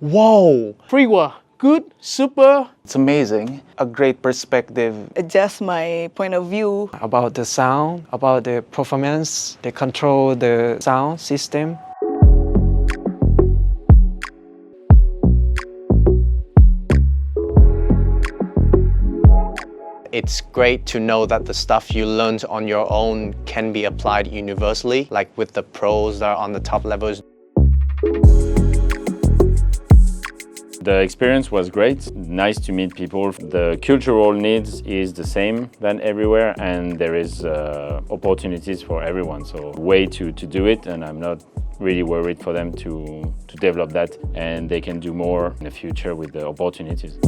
Wow, pretty well. Good, super. It's amazing. A great perspective. Adjust my point of view. About the sound, about the performance, they control the sound system. It's great to know that the stuff you learned on your own can be applied universally, like with the pros that are on the top levels. The experience was great, nice to meet people. The cultural needs is the same than everywhere, and there is opportunities for everyone. So way to do it, and I'm not really worried for them to develop that, and they can do more in the future with the opportunities.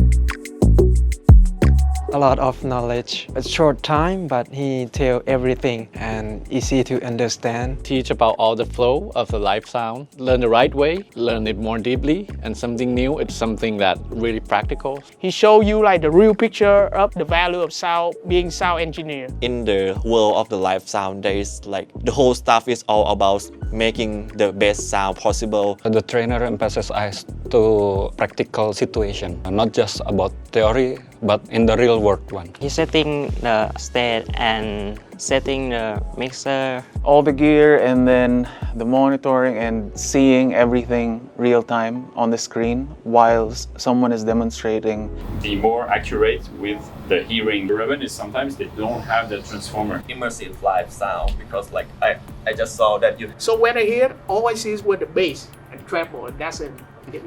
A lot of knowledge. A short time, but he tell everything and easy to understand. Teach about all the flow of the live sound. Learn the right way, learn it more deeply, and something new. It's something that really practical. He show you like the real picture of the value of sound, being sound engineer. In the world of the live sound, there is like the whole stuff is all about making the best sound possible. The trainer emphasizes us to practical situation, not just about theory, but in the real world one. He's setting the stage and setting the mixer. All the gear and then the monitoring and seeing everything real time on the screen while someone is demonstrating. Be more accurate with the hearing. The problem is sometimes they don't have the transformer. Immersive live sound, because like I just saw that you. So when I hear, all I see is with the bass and treble, and that's it.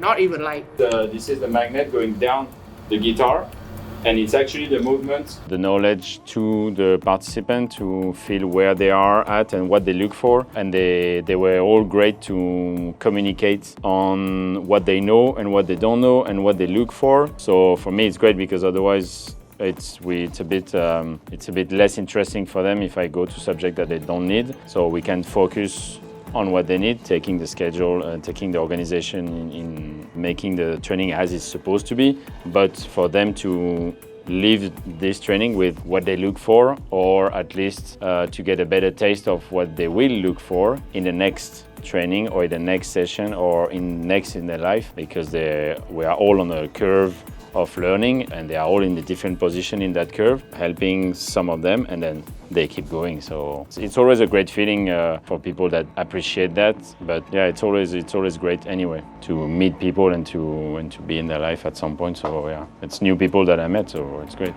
Not even like. This is the magnet going down the guitar, and it's actually the movement, the knowledge to the participant to feel where they are at and what they look for. And they were all great to communicate on what they know and what they don't know and what they look for. So for me, it's great because otherwise it's a bit less interesting for them if I go to subject that they don't need. So we can focus on what they need, taking the schedule and taking the organization in making the training as it's supposed to be, but for them to leave this training with what they look for, or at least to get a better taste of what they will look for in the next training or in the next session or in their life, because we are all on a curve of learning and they are all in a different position in that curve, helping some of them, and then they keep going. So it's always a great feeling for people that appreciate that. But yeah, it's always great anyway to meet people and to be in their life at some point. So yeah, it's new people that I met, so it's great.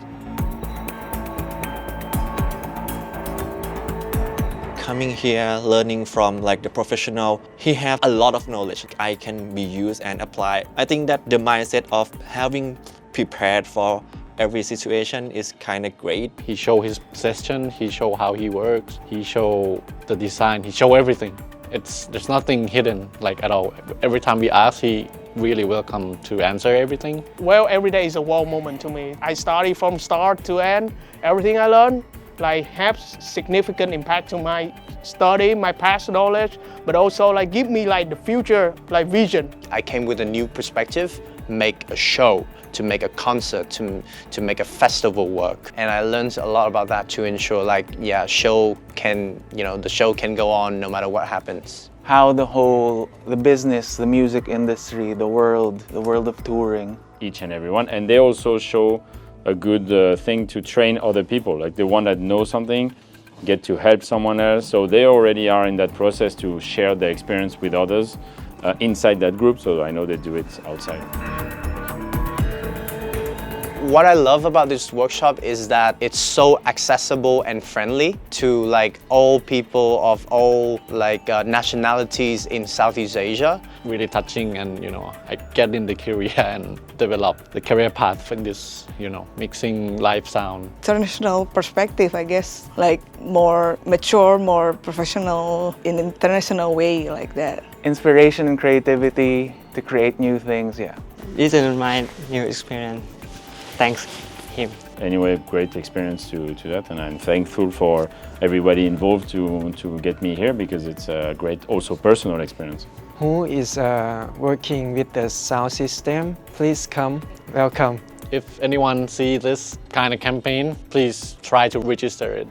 Coming here, learning from like the professional, he have a lot of knowledge I can be used and apply. I think that the mindset of having prepared for every situation is kind of great. He show his session, he show how he works, he show the design, he show everything. There's nothing hidden like at all. Every time we ask, he really welcome to answer everything. Well, every day is a wow moment to me. I study from start to end. Everything I learn like have significant impact to my study, my past knowledge, but also like give me like the future like vision. I came with a new perspective, make a show, to make a concert, to make a festival work. And I learned a lot about that to ensure like, yeah, the show can go on no matter what happens. How the business, the music industry, the world of touring. Each and every one, and they also show a good thing to train other people, like the one that knows something, get to help someone else. So they already are in that process to share their experience with others inside that group, so I know they do it outside. What I love about this workshop is that it's so accessible and friendly to like all people of all like nationalities in Southeast Asia. Really touching, and I get in the career and develop the career path in this, mixing live sound. International perspective, I guess, like more mature, more professional in international way like that. Inspiration and creativity to create new things, yeah. This is my new experience. Thanks him. Anyway, great experience to that, and I'm thankful for everybody involved to get me here, because it's a great also personal experience. Who is working with the sound system, please come, welcome. If anyone see this kind of campaign, please try to register it.